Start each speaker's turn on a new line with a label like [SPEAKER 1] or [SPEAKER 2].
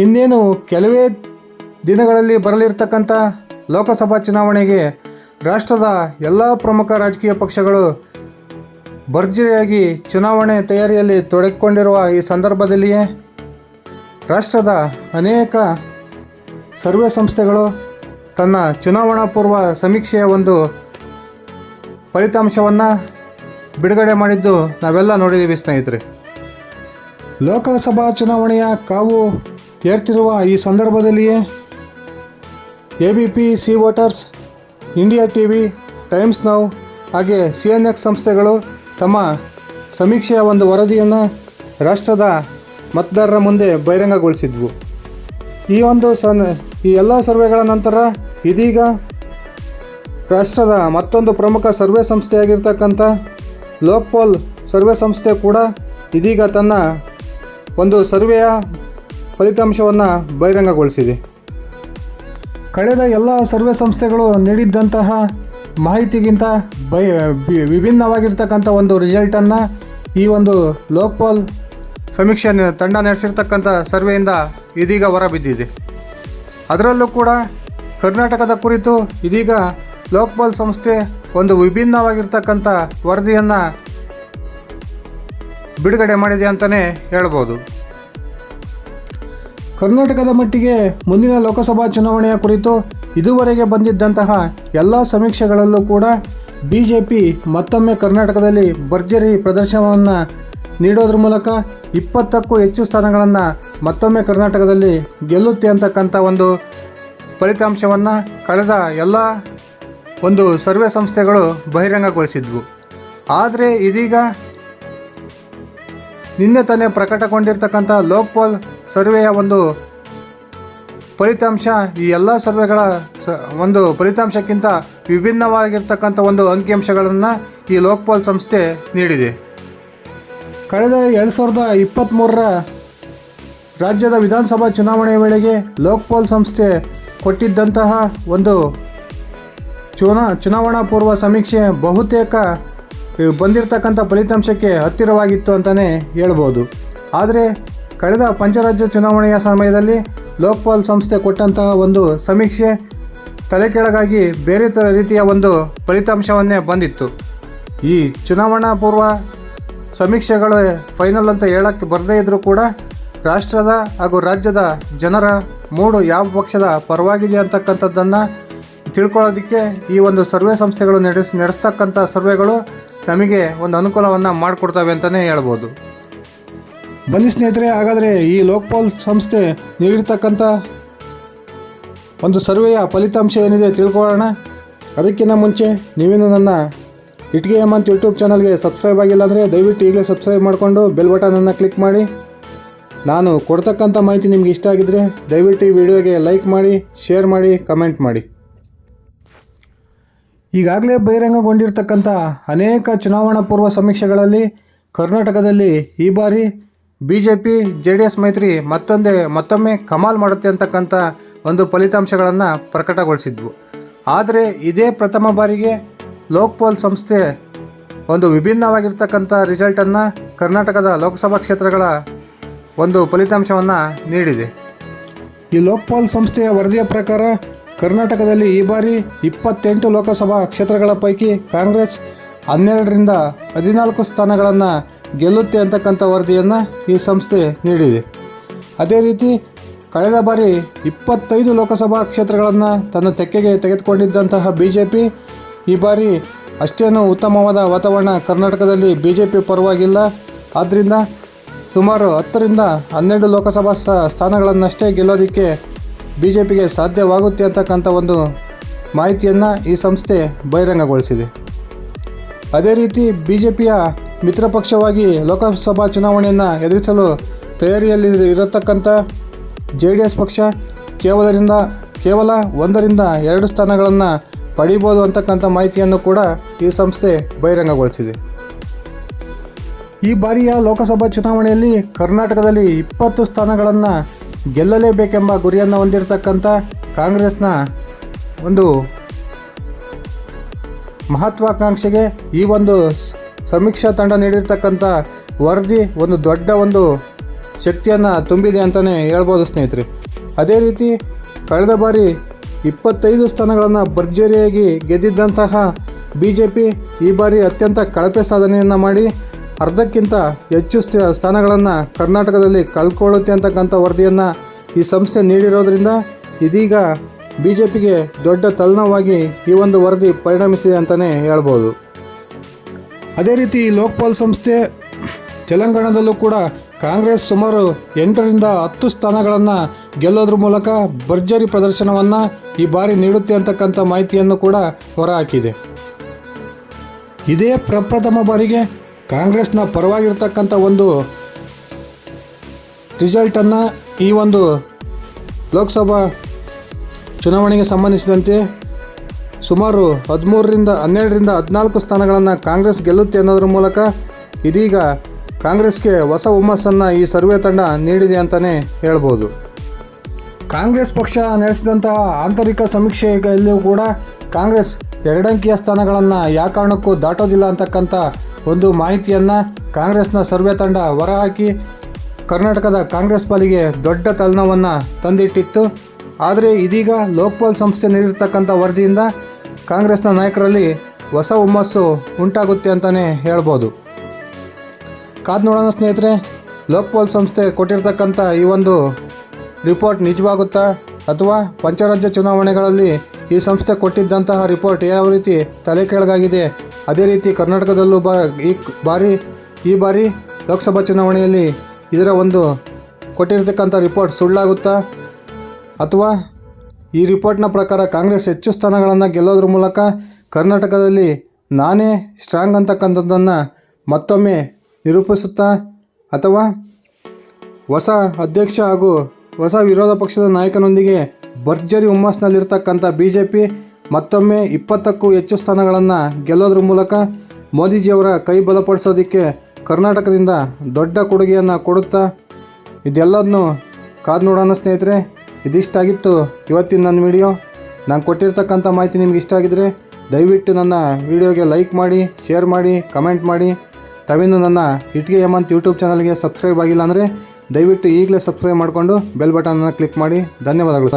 [SPEAKER 1] ಇನ್ನೇನು ಕೆಲವೇ ದಿನಗಳಲ್ಲಿ ಬರಲಿರ್ತಕ್ಕಂಥ ಲೋಕಸಭಾ ಚುನಾವಣೆಗೆ ರಾಷ್ಟ್ರದ ಎಲ್ಲ ಪ್ರಮುಖ ರಾಜಕೀಯ ಪಕ್ಷಗಳು ಭರ್ಜರಿಯಾಗಿ ಚುನಾವಣೆ ತಯಾರಿಯಲ್ಲಿ ತೊಡಗಿಕೊಂಡಿರುವ ಈ ಸಂದರ್ಭದಲ್ಲಿಯೇ ರಾಷ್ಟ್ರದ ಅನೇಕ ಸರ್ವೆ ಸಂಸ್ಥೆಗಳು ತನ್ನ ಚುನಾವಣಾ ಪೂರ್ವ ಸಮೀಕ್ಷೆಯ ಒಂದು ಫಲಿತಾಂಶವನ್ನು ಬಿಡುಗಡೆ ಮಾಡಿದ್ದು ನಾವೆಲ್ಲ ನೋಡಿದ್ದೀವಿ ಸ್ನೇಹಿತರೆ. ಲೋಕಸಭಾ ಚುನಾವಣೆಯ ಕಾವು ಏರ್ತಿರುವ ಈ ಸಂದರ್ಭದಲ್ಲಿಯೇ ABP C voters, India TV, times now ಹಾಗೆ CNX ಸಂಸ್ಥೆಗಳು ತಮ್ಮ ಸಮೀಕ್ಷೆಯ ಒಂದು ವರದಿಯನ್ನು ರಾಷ್ಟ್ರದ ಮತದಾರರ ಮುಂದೆ ಬಹಿರಂಗಗೊಳಿಸಿದ್ವು. ಈ ಎಲ್ಲ ಸರ್ವೆಗಳ ನಂತರ ಇದೀಗ ರಾಷ್ಟ್ರದ ಮತ್ತೊಂದು ಪ್ರಮುಖ ಸರ್ವೆ ಸಂಸ್ಥೆಯಾಗಿರ್ತಕ್ಕಂಥ ಲೋಕ್ಪಾಲ್ ಸರ್ವೆ ಸಂಸ್ಥೆ ಕೂಡ ಇದೀಗ ತನ್ನ ಒಂದು ಸರ್ವೆಯ ಫಲಿತಾಂಶವನ್ನು ಬಹಿರಂಗಗೊಳಿಸಿದೆ. ಕಳೆದ ಎಲ್ಲ ಸರ್ವೆ ಸಂಸ್ಥೆಗಳು ನೀಡಿದ್ದಂತಹ ಮಾಹಿತಿಗಿಂತ ವಿಭಿನ್ನವಾಗಿರ್ತಕ್ಕಂಥ ಒಂದು ರಿಸಲ್ಟನ್ನು ಈ ಒಂದು ಲೋಕ್ಪಾಲ್ ಸಮೀಕ್ಷೆ ತಂಡ ನಡೆಸಿರ್ತಕ್ಕಂಥ ಸರ್ವೆಯಿಂದ ಇದೀಗ ಹೊರಬಿದ್ದಿದೆ. ಅದರಲ್ಲೂ ಕೂಡ ಕರ್ನಾಟಕದ ಕುರಿತು ಇದೀಗ ಲೋಕ್ಪಾಲ್ ಸಂಸ್ಥೆ ಒಂದು ವಿಭಿನ್ನವಾಗಿರ್ತಕ್ಕಂಥ ವರದಿಯನ್ನು ಬಿಡುಗಡೆ ಮಾಡಿದೆ ಅಂತಲೇ ಹೇಳ್ಬೋದು. ಕರ್ನಾಟಕದ ಮಟ್ಟಿಗೆ ಮುಂದಿನ ಲೋಕಸಭಾ ಚುನಾವಣೆಯ ಕುರಿತು ಇದುವರೆಗೆ ಬಂದಿದ್ದಂತಹ ಎಲ್ಲ ಸಮೀಕ್ಷೆಗಳಲ್ಲೂ ಕೂಡ BJP ಮತ್ತೊಮ್ಮೆ ಕರ್ನಾಟಕದಲ್ಲಿ ಭರ್ಜರಿ ಪ್ರದರ್ಶನವನ್ನು ನೀಡೋದ್ರ ಮೂಲಕ 20ಕ್ಕೂ ಹೆಚ್ಚು ಸ್ಥಾನಗಳನ್ನು ಮತ್ತೊಮ್ಮೆ ಕರ್ನಾಟಕದಲ್ಲಿ ಗೆಲ್ಲುತ್ತೆ ಅಂತಕ್ಕಂಥ ಒಂದು ಫಲಿತಾಂಶವನ್ನು ಕಳೆದ ಎಲ್ಲ ಒಂದು ಸರ್ವೆ ಸಂಸ್ಥೆಗಳು ಬಹಿರಂಗಗೊಳಿಸಿದ್ವು. ಆದರೆ ಇದೀಗ ನಿನ್ನೆ ತಾನೇ ಪ್ರಕಟಗೊಂಡಿರ್ತಕ್ಕಂಥ ಲೋಕ್ಪಾಲ್ ಸರ್ವೆಯ ಒಂದು ಫಲಿತಾಂಶ ಈ ಎಲ್ಲ ಸರ್ವೆಗಳ ಒಂದು ಫಲಿತಾಂಶಕ್ಕಿಂತ ವಿಭಿನ್ನವಾಗಿರ್ತಕ್ಕಂಥ ಒಂದು ಅಂಕಿಅಂಶಗಳನ್ನು ಈ ಲೋಕ್ಪಾಲ್ ಸಂಸ್ಥೆ ನೀಡಿದೆ. ಕಳೆದ 2023ರ ರಾಜ್ಯದ ವಿಧಾನಸಭಾ ಚುನಾವಣೆಯ ವೇಳೆಗೆ ಲೋಕ್ಪಾಲ್ ಸಂಸ್ಥೆ ಕೊಟ್ಟಿದ್ದಂತಹ ಒಂದು ಚುನಾವಣಾ ಪೂರ್ವ ಸಮೀಕ್ಷೆ ಬಹುತೇಕ ಬಂದಿರತಕ್ಕಂಥ ಫಲಿತಾಂಶಕ್ಕೆ ಹತ್ತಿರವಾಗಿತ್ತು ಅಂತಲೇ ಹೇಳ್ಬೋದು. ಆದರೆ ಕಳೆದ ಪಂಚರಾಜ್ಯ ಚುನಾವಣೆಯ ಸಮಯದಲ್ಲಿ ಲೋಕ್ಪಾಲ್ ಸಂಸ್ಥೆ ಕೊಟ್ಟಂತಹ ಒಂದು ಸಮೀಕ್ಷೆ ತಲೆಕೆಳಗಾಗಿ ಬೇರೆ ರೀತಿಯ ಒಂದು ಫಲಿತಾಂಶವನ್ನೇ ಬಂದಿತ್ತು. ಈ ಚುನಾವಣಾ ಪೂರ್ವ ಸಮೀಕ್ಷೆಗಳು ಫೈನಲ್ ಅಂತ ಹೇಳಕ್ಕೆ ಬರದೇ ಇದ್ದರೂ ಕೂಡ ರಾಷ್ಟ್ರದ ಹಾಗೂ ರಾಜ್ಯದ ಜನರ ಮೂಡು ಯಾವ ಪಕ್ಷದ ಪರವಾಗಿದೆ ಅಂತಕ್ಕಂಥದ್ದನ್ನು ತಿಳ್ಕೊಳ್ಳೋದಕ್ಕೆ ಈ ಒಂದು ಸರ್ವೆ ಸಂಸ್ಥೆಗಳು ನಡೆಸ್ತಕ್ಕಂಥ ಸರ್ವೆಗಳು ನಮಗೆ ಒಂದು ಅನುಕೂಲವನ್ನು ಮಾಡಿಕೊಡ್ತವೆ ಅಂತಲೇ ಹೇಳ್ಬೋದು. ಬನ್ನಿ ಸ್ನೇಹಿತರೆ, ಹಾಗಾದರೆ ಈ ಲೋಕ್ಪಾಲ್ ಸಂಸ್ಥೆ ನೀಡಿರ್ತಕ್ಕಂಥ ಒಂದು ಸರ್ವೆಯ ಫಲಿತಾಂಶ ಏನಿದೆ ತಿಳ್ಕೊಳ್ಳೋಣ. ಅದಕ್ಕಿಂತ ಮುಂಚೆ ನೀವೇನು ನನ್ನ ಇಟ್ಗೆ ಹೇಮಂತ್ ಯೂಟ್ಯೂಬ್ ಚಾನಲ್ಗೆ ಸಬ್ಸ್ಕ್ರೈಬ್ ಆಗಿಲ್ಲ ಅಂದರೆ ದಯವಿಟ್ಟು ಈಗಲೇ ಸಬ್ಸ್ಕ್ರೈಬ್ ಮಾಡಿಕೊಂಡು ಬೆಲ್ ಬಟನನ್ನು ಕ್ಲಿಕ್ ಮಾಡಿ. ನಾನು ಕೊಡ್ತಕ್ಕಂಥ ಮಾಹಿತಿ ನಿಮ್ಗೆ ಇಷ್ಟ ಆಗಿದ್ದರೆ ದಯವಿಟ್ಟು ಈ ವಿಡಿಯೋಗೆ ಲೈಕ್ ಮಾಡಿ, ಶೇರ್ ಮಾಡಿ, ಕಮೆಂಟ್ ಮಾಡಿ. ಈಗಾಗಲೇ ಬಹಿರಂಗಗೊಂಡಿರ್ತಕ್ಕಂಥ ಅನೇಕ ಚುನಾವಣಾ ಪೂರ್ವ ಸಮೀಕ್ಷೆಗಳಲ್ಲಿ ಕರ್ನಾಟಕದಲ್ಲಿ ಈ ಬಾರಿ BJP JDS ಮೈತ್ರಿ ಮತ್ತೊಮ್ಮೆ ಕಮಾಲ್ ಮಾಡುತ್ತೆ ಅಂತಕ್ಕಂಥ ಒಂದು ಫಲಿತಾಂಶಗಳನ್ನು ಪ್ರಕಟಗೊಳಿಸಿದ್ವು. ಆದರೆ ಇದೇ ಪ್ರಥಮ ಬಾರಿಗೆ ಲೋಕ್ಪಾಲ್ ಸಂಸ್ಥೆ ಒಂದು ವಿಭಿನ್ನವಾಗಿರ್ತಕ್ಕಂಥ ರಿಸಲ್ಟನ್ನು ಕರ್ನಾಟಕದ ಲೋಕಸಭಾ ಕ್ಷೇತ್ರಗಳ ಒಂದು ಫಲಿತಾಂಶವನ್ನು ನೀಡಿದೆ. ಈ ಲೋಕ್ಪಾಲ್ ಸಂಸ್ಥೆಯ ವರದಿಯ ಪ್ರಕಾರ ಕರ್ನಾಟಕದಲ್ಲಿ ಈ ಬಾರಿ 28 ಲೋಕಸಭಾ ಕ್ಷೇತ್ರಗಳ ಪೈಕಿ ಕಾಂಗ್ರೆಸ್ 12ರಿಂದ 14 ಸ್ಥಾನಗಳನ್ನು ಗೆಲ್ಲುತ್ತೆ ಅಂತಕ್ಕಂಥ ವರದಿಯನ್ನು ಈ ಸಂಸ್ಥೆ ನೀಡಿದೆ. ಅದೇ ರೀತಿ ಕಳೆದ ಬಾರಿ 25 ಲೋಕಸಭಾ ಕ್ಷೇತ್ರಗಳನ್ನು ತನ್ನ ತೆಕ್ಕೆಗೆ ತೆಗೆದುಕೊಂಡಿದ್ದಂತಹ BJP ಈ ಬಾರಿ ಅಷ್ಟೇನೂ ಉತ್ತಮವಾದ ವಾತಾವರಣ ಕರ್ನಾಟಕದಲ್ಲಿ BJP ಪರವಾಗಿಲ್ಲ. ಆದ್ದರಿಂದ ಸುಮಾರು 10ರಿಂದ 12 ಲೋಕಸಭಾ ಸ್ಥಾನಗಳನ್ನಷ್ಟೇ ಗೆಲ್ಲೋದಕ್ಕೆ BJPಗೆ ಸಾಧ್ಯವಾಗುತ್ತೆ ಅಂತಕ್ಕಂಥ ಒಂದು ಮಾಹಿತಿಯನ್ನು ಈ ಸಂಸ್ಥೆ ಬಹಿರಂಗಗೊಳಿಸಿದೆ. ಅದೇ ರೀತಿ BJPಯ ಮಿತ್ರ ಪಕ್ಷವಾಗಿ ಲೋಕಸಭಾ ಚುನಾವಣೆಯನ್ನು ಎದುರಿಸಲು ತಯಾರಿಯಲ್ಲಿ ಇರತಕ್ಕಂಥ JDS ಪಕ್ಷ ಕೇವಲ 1ರಿಂದ 2 ಸ್ಥಾನಗಳನ್ನು ಪಡಿಬೋದು ಅಂತಕ್ಕಂಥ ಮಾಹಿತಿಯನ್ನು ಕೂಡ ಈ ಸಂಸ್ಥೆ ಬಹಿರಂಗಗೊಳಿಸಿದೆ. ಈ ಬಾರಿಯ ಲೋಕಸಭಾ ಚುನಾವಣೆಯಲ್ಲಿ ಕರ್ನಾಟಕದಲ್ಲಿ 20 ಸ್ಥಾನಗಳನ್ನು ಗೆಲ್ಲಲೇಬೇಕೆಂಬ ಗುರಿಯನ್ನು ಹೊಂದಿರತಕ್ಕಂಥ ಕಾಂಗ್ರೆಸ್ನ ಒಂದು ಮಹತ್ವಾಕಾಂಕ್ಷೆಗೆ ಈ ಒಂದು ಸಮೀಕ್ಷಾ ತಂಡ ನೀಡಿರ್ತಕ್ಕಂಥ ವರದಿ ಒಂದು ದೊಡ್ಡ ಒಂದು ಶಕ್ತಿಯನ್ನು ತುಂಬಿದೆ ಅಂತಲೇ ಹೇಳ್ಬೋದು ಸ್ನೇಹಿತರೆ. ಅದೇ ರೀತಿ ಕಳೆದ ಬಾರಿ 25 ಸ್ಥಾನಗಳನ್ನು ಭರ್ಜರಿಯಾಗಿ ಗೆದ್ದಿದ್ದಂತಹ BJP ಈ ಬಾರಿ ಅತ್ಯಂತ ಕಳಪೆ ಸಾಧನೆಯನ್ನು ಮಾಡಿ ಅರ್ಧಕ್ಕಿಂತ ಹೆಚ್ಚು ಸ್ಥಾನಗಳನ್ನು ಕರ್ನಾಟಕದಲ್ಲಿ ಕಳ್ಕೊಳ್ಳುತ್ತೆ ಅಂತಕ್ಕಂಥ ವರದಿಯನ್ನು ಈ ಸಂಸ್ಥೆ ನೀಡಿರೋದ್ರಿಂದ ಇದೀಗ BJPಗೆ ದೊಡ್ಡ ತಲೆನೋವಾಗಿ ಈ ಒಂದು ವರದಿ ಪರಿಣಮಿಸಿದೆ ಅಂತಲೇ ಹೇಳ್ಬೋದು. ಅದೇ ರೀತಿ ಲೋಕ್ಪಾಲ್ ಸಂಸ್ಥೆ ತೆಲಂಗಾಣದಲ್ಲೂ ಕೂಡ ಕಾಂಗ್ರೆಸ್ ಸುಮಾರು 8ರಿಂದ 10 ಸ್ಥಾನಗಳನ್ನು ಗೆಲ್ಲೋದ್ರ ಮೂಲಕ ಭರ್ಜರಿ ಪ್ರದರ್ಶನವನ್ನು ಈ ಬಾರಿ ನೀಡುತ್ತೆ ಅಂತಕ್ಕಂಥ ಮಾಹಿತಿಯನ್ನು ಕೂಡ ಹೊರಹಾಕಿದೆ. ಇದೇ ಪ್ರಪ್ರಥಮ ಬಾರಿಗೆ ಕಾಂಗ್ರೆಸ್ನ ಪರವಾಗಿರ್ತಕ್ಕಂಥ ಒಂದು ರಿಸಲ್ಟನ್ನು ಈ ಒಂದು ಲೋಕಸಭಾ ಚುನಾವಣೆಗೆ ಸಂಬಂಧಿಸಿದಂತೆ ಸುಮಾರು 12ರಿಂದ 14 ಸ್ಥಾನಗಳನ್ನು ಕಾಂಗ್ರೆಸ್ ಗೆಲ್ಲುತ್ತೆ ಅನ್ನೋದ್ರ ಮೂಲಕ ಇದೀಗ ಕಾಂಗ್ರೆಸ್ಗೆ ಹೊಸ ಹುಮ್ಮಸ್ಸನ್ನು ಈ ಸರ್ವೆ ತಂಡ ನೀಡಿದೆ ಅಂತಲೇ ಹೇಳ್ಬೋದು. ಕಾಂಗ್ರೆಸ್ ಪಕ್ಷ ನಡೆಸಿದಂತಹ ಆಂತರಿಕ ಸಮೀಕ್ಷೆಯಲ್ಲಿಯೂ ಕೂಡ ಕಾಂಗ್ರೆಸ್ 2 ಅಂಕಿಯ ಸ್ಥಾನಗಳನ್ನು ಯಾವ ಕಾರಣಕ್ಕೂ ದಾಟೋದಿಲ್ಲ ಅಂತಕ್ಕಂಥ ಒಂದು ಮಾಹಿತಿಯನ್ನು ಕಾಂಗ್ರೆಸ್ನ ಸರ್ವೆ ತಂಡ ಹೊರಹಾಕಿ ಕರ್ನಾಟಕದ ಕಾಂಗ್ರೆಸ್ ಪಾಲಿಗೆ ದೊಡ್ಡ ತಲೆನೋವನ್ನು ತಂದಿಟ್ಟಿತ್ತು. ಆದರೆ ಇದೀಗ ಲೋಕ್ಪಾಲ್ ಸಂಸ್ಥೆ ನೀಡಿರ್ತಕ್ಕಂಥ ವರದಿಯಿಂದ ಕಾಂಗ್ರೆಸ್ನ ನಾಯಕರಲ್ಲಿ ಹೊಸ ಹುಮ್ಮಸ್ಸು ಉಂಟಾಗುತ್ತೆ ಅಂತಲೇ ಹೇಳ್ಬೋದು. ಕಾದು ನೋಡೋಣ ಸ್ನೇಹಿತರೆ, ಲೋಕ್ಪಾಲ್ ಸಂಸ್ಥೆ ಕೊಟ್ಟಿರ್ತಕ್ಕಂಥ ಈ ಒಂದು ರಿಪೋರ್ಟ್ ನಿಜವಾಗುತ್ತಾ ಅಥವಾ ಪಂಚರಾಜ್ಯ ಚುನಾವಣೆಗಳಲ್ಲಿ ಈ ಸಂಸ್ಥೆ ಕೊಟ್ಟಿದ್ದಂತಹ ರಿಪೋರ್ಟ್ ಯಾವ ರೀತಿ ತಲೆ ಕೆಳಗಾಗಿದೆ, ಅದೇ ರೀತಿ ಕರ್ನಾಟಕದಲ್ಲೂ ಈ ಬಾರಿ ಲೋಕಸಭಾ ಚುನಾವಣೆಯಲ್ಲಿ ಇದರ ಒಂದು ಕೊಟ್ಟಿರ್ತಕ್ಕಂಥ ರಿಪೋರ್ಟ್ ಸುಳ್ಳಾಗುತ್ತಾ ಅಥವಾ ಈ ರಿಪೋರ್ಟ್ನ ಪ್ರಕಾರ ಕಾಂಗ್ರೆಸ್ ಹೆಚ್ಚು ಸ್ಥಾನಗಳನ್ನು ಗೆಲ್ಲೋದ್ರ ಮೂಲಕ ಕರ್ನಾಟಕದಲ್ಲಿ ನಾನೇ ಸ್ಟ್ರಾಂಗ್ ಅಂತಕ್ಕಂಥದ್ದನ್ನು ಮತ್ತೊಮ್ಮೆ ನಿರೂಪಿಸುತ್ತಾ ಅಥವಾ ಹೊಸ ಅಧ್ಯಕ್ಷ ಹಾಗೂ ಹೊಸ ವಿರೋಧ ಪಕ್ಷದ ನಾಯಕನೊಂದಿಗೆ ಭರ್ಜರಿ ಹುಮ್ಮಸ್ನಲ್ಲಿರ್ತಕ್ಕಂಥ BJP ಮತ್ತೊಮ್ಮೆ 20ಕ್ಕೂ ಹೆಚ್ಚು ಸ್ಥಾನಗಳನ್ನು ಗೆಲ್ಲೋದ್ರ ಮೂಲಕ ಮೋದಿಜಿಯವರ ಕೈ ಬಲಪಡಿಸೋದಕ್ಕೆ ಕರ್ನಾಟಕದಿಂದ ದೊಡ್ಡ ಕೊಡುಗೆಯನ್ನು ಕೊಡುತ್ತಾ ಇದೆಲ್ಲದನ್ನು ಕಾದು ನೋಡೋಣ ಸ್ನೇಹಿತರೆ. ಇದಿಷ್ಟಾಗಿತ್ತು ಇವತ್ತಿನ ನನ್ನ ವಿಡಿಯೋ. ನಾನು ಕೊಟ್ಟಿರ್ತಕ್ಕಂಥ ಮಾಹಿತಿ ನಿಮ್ಗೆ ಇಷ್ಟ ಆಗಿದರೆ ದಯವಿಟ್ಟು ನನ್ನ ವಿಡಿಯೋಗೆ ಲೈಕ್ ಮಾಡಿ, ಶೇರ್ ಮಾಡಿ, ಕಮೆಂಟ್ ಮಾಡಿ. ತಾವಿನ್ನು ನನ್ನ ಇಟ್ಗೆ ಹೇಮಂತ್ ಯೂಟ್ಯೂಬ್ ಚಾನಲ್ಗೆ ಸಬ್ಸ್ಕ್ರೈಬ್ ಆಗಿಲ್ಲ ಅಂದರೆ ದಯವಿಟ್ಟು ಈಗಲೇ ಸಬ್ಸ್ಕ್ರೈಬ್ ಮಾಡಿಕೊಂಡು ಬೆಲ್ ಬಟನನ್ನು ಕ್ಲಿಕ್ ಮಾಡಿ. ಧನ್ಯವಾದಗಳು ಸರ್.